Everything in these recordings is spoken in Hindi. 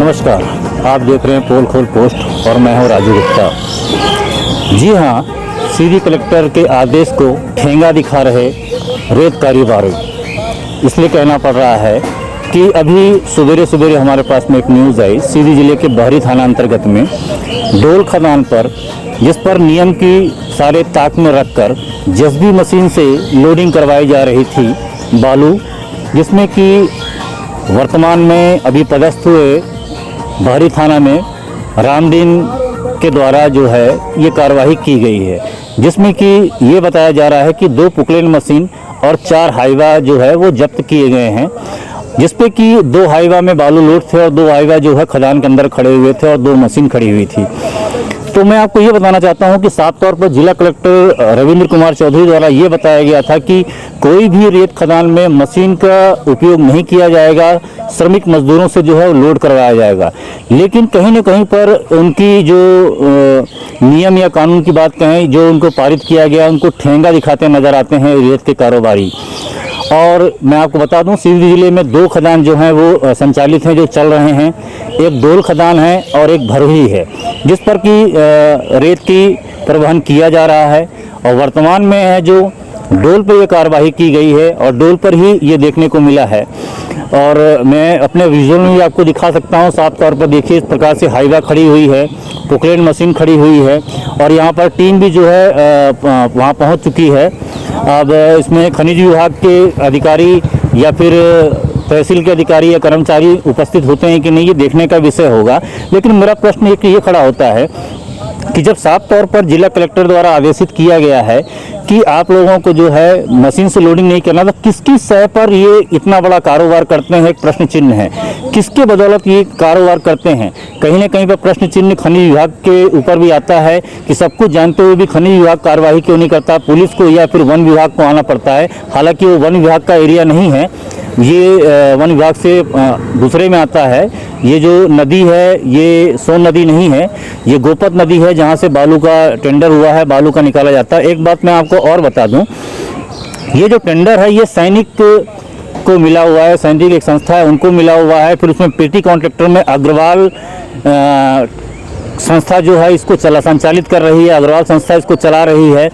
नमस्कार, आप देख रहे हैं पोल खोल पोस्ट और मैं हूं राजू गुप्ता। जी हां, सीधी कलेक्टर के आदेश को ठेंगा दिखा रहे रेत कारोबारी। इसलिए कहना पड़ रहा है कि अभी सवेरे सवेरे हमारे पास में एक न्यूज़ आई सीधी जिले के बहरी थाना अंतर्गत में डोल खदान पर, जिस पर नियम की सारे ताक में रखकर जेसीबी मशीन से लोडिंग करवाई जा रही थी बालू, जिसमें कि वर्तमान में अभी पदस्थ हुए बहरी थाना में रामदीन के द्वारा जो है ये कार्रवाई की गई है, जिसमें कि ये बताया जा रहा है कि 2 पुकलेन मशीन और 4 हाईवा जो है वो जब्त किए गए हैं, जिसपे कि 2 हाईवा में बालू लोड थे और 2 हाईवा जो है खदान के अंदर खड़े हुए थे और 2 मशीन खड़ी हुई थी। तो मैं आपको ये बताना चाहता हूं कि साफ तौर पर जिला कलेक्टर रविंद्र कुमार चौधरी द्वारा ये बताया गया था कि कोई भी रेत खदान में मशीन का उपयोग नहीं किया जाएगा, श्रमिक मजदूरों से जो है लोड करवाया जाएगा। लेकिन कहीं न कहीं पर उनकी जो नियम या कानून की बात कहें, जो उनको पारित किया गया, उनको ठेंगा दिखाते नजर आते हैं रेत के कारोबारी। और मैं आपको बता दूं, सीधी जिले में 2 खदान जो हैं वो संचालित हैं, जो चल रहे हैं। एक डोल खदान है और एक भरोही है, जिस पर कि रेत की परिवहन किया जा रहा है। और वर्तमान में है जो डोल पर ये कार्रवाई की गई है और डोल पर ही ये देखने को मिला है। और मैं अपने विजुअल में भी आपको दिखा सकता हूँ। साफ तौर पर देखिए, इस प्रकार से हाईवा खड़ी हुई है, पुकलेन मशीन खड़ी हुई है और यहाँ पर टीम भी जो है वहाँ पहुँच चुकी है। अब इसमें खनिज विभाग के अधिकारी या फिर तहसील के अधिकारी या कर्मचारी उपस्थित होते हैं कि नहीं, ये देखने का विषय होगा। लेकिन मेरा प्रश्न ये खड़ा होता है कि जब साफ तौर पर जिला कलेक्टर द्वारा आदेशित किया गया है कि आप लोगों को जो है मशीन से लोडिंग नहीं करना, तो किसकी सह पर ये इतना बड़ा कारोबार करते हैं, एक प्रश्न चिन्ह है। किसके बदौलत ये कारोबार करते हैं? कहीं ना कहीं पर प्रश्न चिन्ह खनिज विभाग के ऊपर भी आता है कि सब कुछ जानते हुए भी खनिज विभाग कार्रवाई क्यों नहीं करता, पुलिस को या फिर वन विभाग को आना पड़ता है। हालांकि वो वन विभाग का एरिया नहीं है, ये वन विभाग से दूसरे में आता है। ये जो नदी है ये सोन नदी नहीं है, ये गोपत नदी है, जहाँ से बालू का टेंडर हुआ है, बालू का निकाला जाता है। एक बात मैं आपको और बता दूं, ये जो टेंडर है ये सैनिक को मिला हुआ है, सैनिक एक संस्था है उनको मिला हुआ है। फिर उसमें पेटी कॉन्ट्रैक्टर में अग्रवाल संस्था जो है इसको संचालित कर रही है, अग्रवाल संस्था इसको चला रही है।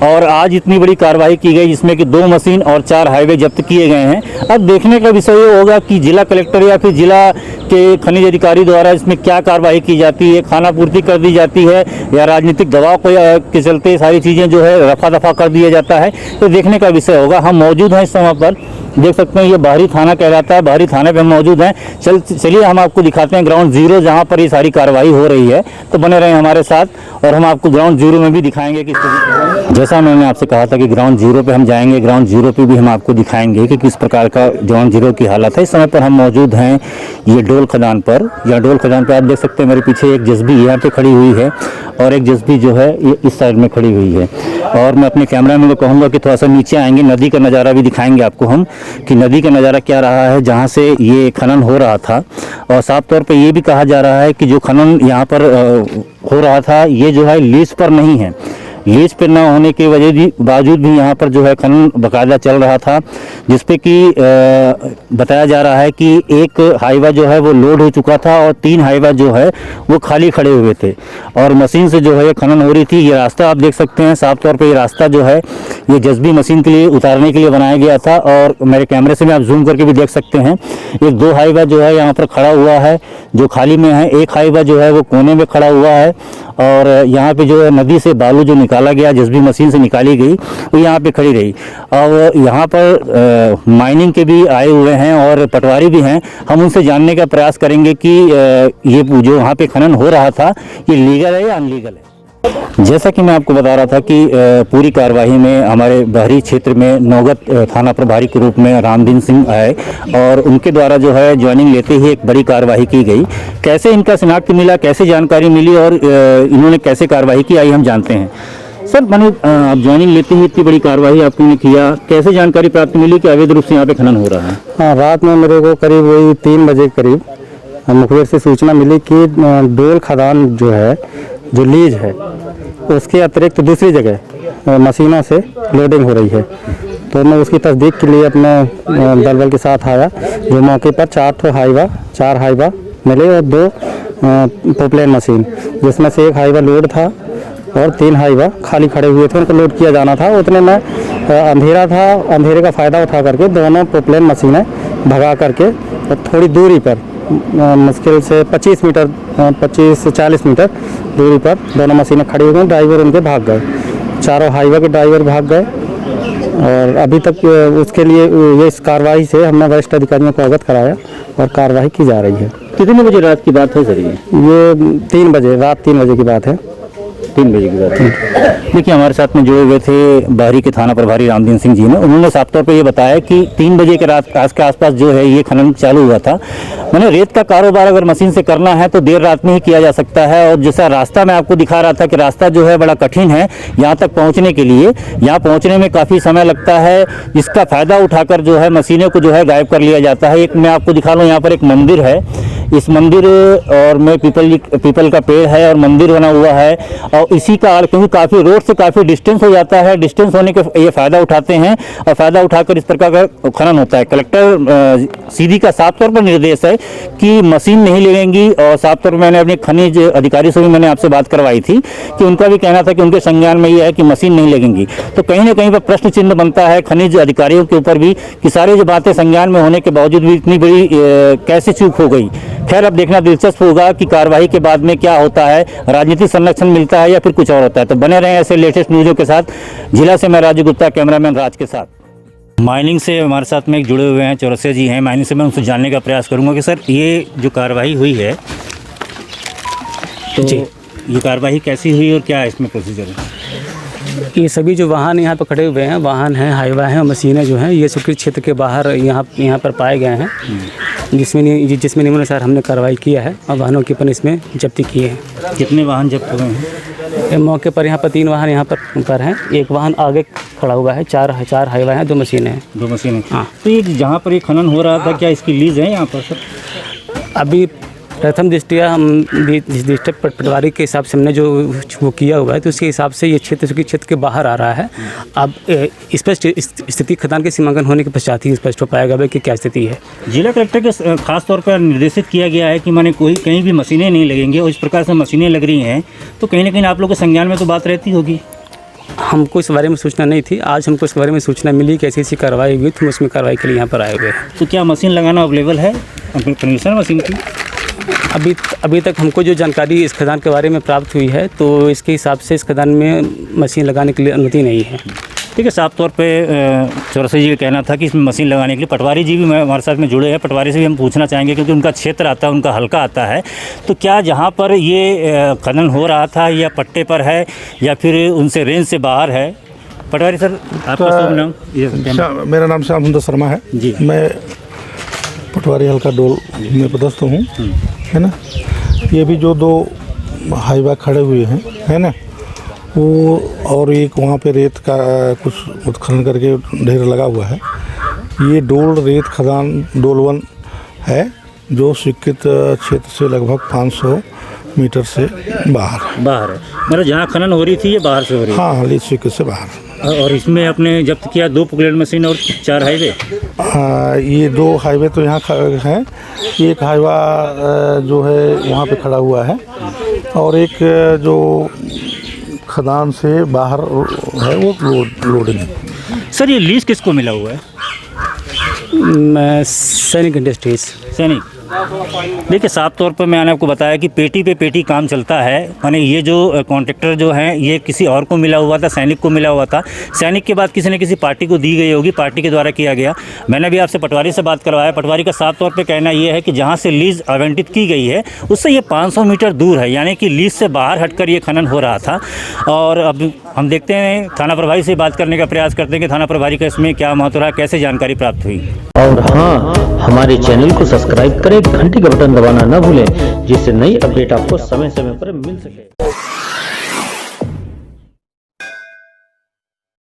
और आज इतनी बड़ी कार्रवाई की गई जिसमें कि 2 मशीन और 4 हाईवे जब्त किए गए हैं। अब देखने का विषय ये होगा कि जिला कलेक्टर या फिर जिला के खनिज अधिकारी द्वारा इसमें क्या कार्रवाई की जाती है, खाना पूर्ति कर दी जाती है या राजनीतिक दबाव के चलते सारी चीज़ें जो है रफा दफा कर दिया जाता है, तो देखने का विषय होगा। हम मौजूद हैं इस समय पर, देख सकते हैं ये बहरी थाना कहलाता है, बहरी थाने पे हम मौजूद हैं। चलिए हम आपको दिखाते हैं ग्राउंड जीरो जहां पर ये सारी कार्रवाई हो रही है। तो बने रहें हमारे साथ और हम आपको ग्राउंड जीरो में भी दिखाएंगे कि जैसा मैंने आपसे कहा था कि ग्राउंड जीरो पे हम जाएंगे, ग्राउंड जीरो पे भी हम आपको दिखाएंगे कि किस प्रकार का ग्राउंड जीरो की हालत है। इस समय पर हम मौजूद हैं ये डोल खदान पर। या डोल खदान पर आप देख सकते हैं मेरे पीछे एक जेसीबी यहाँ पे खड़ी हुई है और एक जेसीबी जो है ये इस साइड में खड़ी हुई है। और मैं अपने कैमरामैन को कहूँगा कि थोड़ा सा नीचे आएंगे, नदी का नज़ारा भी दिखाएंगे आपको हम कि नदी का नज़ारा क्या रहा है जहाँ से ये खनन हो रहा था। और साफ तौर पे ये भी कहा जा रहा है कि जो खनन यहाँ पर हो रहा था ये जो है लीज पर नहीं है, लीज पर न होने के बावजूद भी यहाँ पर जो है खनन बाकायदा चल रहा था, जिसपे कि बताया जा रहा है कि एक हाईवा जो है वो लोड हो चुका था और 3 हाईवा जो है वो खाली खड़े हुए थे और मशीन से जो है ये खनन हो रही थी। ये रास्ता आप देख सकते हैं, साफ तौर पे ये रास्ता जो है ये जेसीबी मशीन के लिए उतारने के लिए बनाया गया था। और मेरे कैमरे से भी आप जूम करके भी देख सकते हैं, एक 2 हाईवा जो है यहाँ पर खड़ा हुआ है जो खाली में है, एक हाईवा जो है वो कोने में खड़ा हुआ है। और यहाँ पे जो है नदी से बालू जो निकाला गया, जेसीबी मशीन से निकाली गई, वो यहाँ पे खड़ी रही। और यहाँ पर माइनिंग के भी आए हुए हैं और पटवारी भी हैं। हम उनसे जानने का प्रयास करेंगे कि ये जो वहाँ पे खनन हो रहा था ये लीगल है या अनलीगल है। जैसा कि मैं आपको बता रहा था कि पूरी कार्यवाही में हमारे बहरी क्षेत्र में नौगत थाना प्रभारी के रूप में रामदीन सिंह आए और उनके द्वारा जो है ज्वाइनिंग लेते ही एक बड़ी कार्रवाई की गई। कैसे इनका शिनाख्त मिला, कैसे जानकारी मिली और इन्होंने कैसे कार्रवाई की, आइए हम जानते हैं। सर, मैंने आप ज्वाइनिंग लेते ही इतनी बड़ी कार्रवाई आपने किया, कैसे जानकारी प्राप्त मिली कि अवैध रूप से यहाँ पे खनन हो रहा है? हाँ, रात में मेरे को करीब वही 3 बजे करीब मुखबिर से सूचना मिली कि डोल खदान जो है, जो लीज है, उसके अतिरिक्त दूसरी जगह मशीनों से लोडिंग हो रही है। तो मैं उसकी तस्दीक के लिए अपने दल बल के साथ आया, जो मौके पर 4 हाईवा मिले और 2 पोपलेन मशीन, जिसमें से एक हाईवा लोड था और 3 हाईवा खाली खड़े हुए थे, उनको लोड किया जाना था। उतने में अंधेरा था, अंधेरे का फ़ायदा उठा करके दोनों पोपलेन मशीनें भगा करके और थोड़ी दूरी पर मुश्किल से 25 से 40 मीटर दूरी पर दोनों मशीनें खड़ी हो गई। ड्राइवर उनके भाग गए, चारों हाईवा के ड्राइवर भाग गए और अभी तक उसके लिए ये इस कार्रवाई से हमने वरिष्ठ अधिकारियों को अवगत कराया और कार्रवाई की जा रही है। कितने बजे रात की बात है सर ये 3 बजे, रात 3 बजे की बात है। 3 बजे की बात है। देखिए हमारे साथ में जुड़े हुए थे बाहरी के थाना प्रभारी रामदीन सिंह जी ने, उन्होंने साफ तौर पे ये बताया कि 3 बजे के रात के आसपास जो है ये खनन चालू हुआ था। मैंने रेत का कारोबार अगर मशीन से करना है तो देर रात में ही किया जा सकता है, और जैसा रास्ता मैं आपको दिखा रहा था कि रास्ता जो है बड़ा कठिन है यहाँ तक पहुँचने के लिए, यहाँ पहुँचने में काफ़ी समय लगता है। इसका फ़ायदा उठाकर जो है मशीनें को जो है गायब कर लिया जाता है। एक मैं आपको दिखा लूँ, यहाँ पर एक मंदिर है, इस मंदिर और में पीपल का पेड़ है और मंदिर बना हुआ है, और इसी का क्योंकि काफ़ी रोड से काफ़ी डिस्टेंस हो जाता है, डिस्टेंस होने के ये फ़ायदा उठाते हैं और फ़ायदा उठाकर इस प्रकार का खनन होता है। कलेक्टर सीधी का साफ तौर पर निर्देश है कि मशीन नहीं लगेंगी, और साफ तौर पर मैंने अपने खनिज अधिकारी से भी मैंने आपसे बात करवाई थी कि उनका भी कहना था कि उनके संज्ञान में ये है कि मशीन नहीं लगेंगी। तो कहीं ना कहीं पर प्रश्न चिन्ह बनता है खनिज अधिकारियों के ऊपर भी कि सारी जो बातें संज्ञान में होने के बावजूद भी इतनी बड़ी कैसे चूक हो गई। खैर अब देखना दिलचस्प होगा कि कार्रवाई के बाद में क्या होता है, राजनीतिक संरक्षण मिलता है या फिर कुछ और होता है। तो बने रहें ऐसे लेटेस्ट न्यूज़ों के साथ। जिला से मैं राजू गुप्ता, कैमरामैन राज के साथ। माइनिंग से हमारे साथ में एक जुड़े हुए हैं चौरसिया जी हैं। माइनिंग से मैं उनसे जानने का प्रयास करूंगा कि सर ये जो कार्रवाई हुई है तो ये कार्रवाई कैसी हुई और क्या है इसमें प्रोसीजर है? ये सभी जो वाहन यहाँ पर खड़े हुए हैं, वाहन हैं, हाईवा हैं और मशीनें जो हैं, ये स्वीकृत क्षेत्र के बाहर यहाँ पर पाए गए हैं, जिसमें नियमानुसार हमने कार्रवाई किया है और वाहनों की अपन इसमें जब्ती किए हैं। कितने वाहन जब्त हुए हैं? मौके पर यहाँ पर 3 वाहन यहाँ पर हैं, एक वाहन आगे खड़ा हुआ है, 4 हाईवा हैं, 2 मशीनें हैं। 2 मशीनें। हाँ। तो ये जहाँ पर ये खनन हो रहा था क्या इसकी लीज है यहाँ पर सर? अभी प्रथम दृष्टिया हम डिस्ट्रिक्ट पटवारी के हिसाब से हमने जो वो किया हुआ है, तो उसके हिसाब से ये क्षेत्र के बाहर आ रहा है। अब स्पष्ट स्थिति खदान के सीमांकन होने के पश्चात ही स्पष्ट हो पाएगा भाई कि क्या स्थिति है। जिला कलेक्टर के खास तौर पर निर्देशित किया गया है कि माने कहीं भी मशीनें नहीं लगेंगी, और इस प्रकार से मशीनें लग रही हैं तो कहीं ना कहीं आप लोगों के संज्ञान में तो बात रहती होगी। हमको इस बारे में सूचना नहीं थी, आज हमको इस बारे में सूचना मिली कि ऐसी कार्रवाई हुई, तो हम उसमें कार्रवाई के लिए यहाँ पर आए हुए हैं। तो क्या मशीन लगाना अवेलेबल है परमिशन मशीन की? अभी तक हमको जो जानकारी इस खदान के बारे में प्राप्त हुई है, तो इसके हिसाब से इस खदान में मशीन लगाने के लिए अनुमति नहीं है। ठीक है, साफ तौर पे चौरसिया जी का कहना था कि इसमें मशीन लगाने के लिए पटवारी जी भी हमारे साथ में जुड़े हैं। पटवारी से भी हम पूछना चाहेंगे क्योंकि उनका क्षेत्र आता है, उनका हल्का आता है। तो क्या जहाँ पर ये खनन हो रहा था या पट्टे पर है या फिर उनसे रेंज से बाहर है? पटवारी सर आपका शुभ नाम? मेरा नाम श्याम सुंदर शर्मा है जी। मैं पटवारी हल्का डोल में पदस्थ हूँ, है ना। ये भी जो 2 हाईवा खड़े हुए हैं, है ना, वो और एक वहाँ पे रेत का कुछ उत्खनन करके ढेर लगा हुआ है। ये डोल रेत खदान डोल 1 है जो स्वीकृत क्षेत्र से लगभग 500 मीटर से बाहर है। मतलब जहाँ खनन हो रही थी ये बाहर से हो रही है? हाँ, लीज स्वीकृत से बाहर। और इसमें आपने जब्त किया 2 पोपलेन मशीन और 4 हाईवे? हाँ, ये 2 हाईवे तो यहाँ हैं, एक हाईवा जो है वहाँ पे खड़ा हुआ है और एक जो खदान से बाहर है वो लोडिंग। सर ये लीज किसको मिला हुआ है? सैनिक इंडस्ट्रीज। सैनिक। देखिए साफ तौर पर मैंने आपको बताया कि पेटी पे पेटी काम चलता है। माने ये जो कॉन्ट्रैक्टर जो हैं ये किसी और को मिला हुआ था, सैनिक को मिला हुआ था। सैनिक के बाद किसी न किसी पार्टी को दी गई होगी, पार्टी के द्वारा किया गया। मैंने भी आपसे पटवारी से बात करवाया, पटवारी का साफ तौर पे कहना ये है कि जहाँ से लीज आवंटित की गई है उससे ये 500 मीटर दूर है, यानी कि लीज से बाहर हटकर ये खनन हो रहा था। और अब हम देखते हैं, थाना प्रभारी से बात करने का प्रयास करते हैं कि थाना प्रभारी का इसमें क्या महत्व रहा, कैसे जानकारी प्राप्त हुई। और हाँ, हमारे चैनल को सब्सक्राइब करें, घंटी का बटन दबाना ना भूलें, जिससे नई अपडेट आपको समय समय पर मिल सके।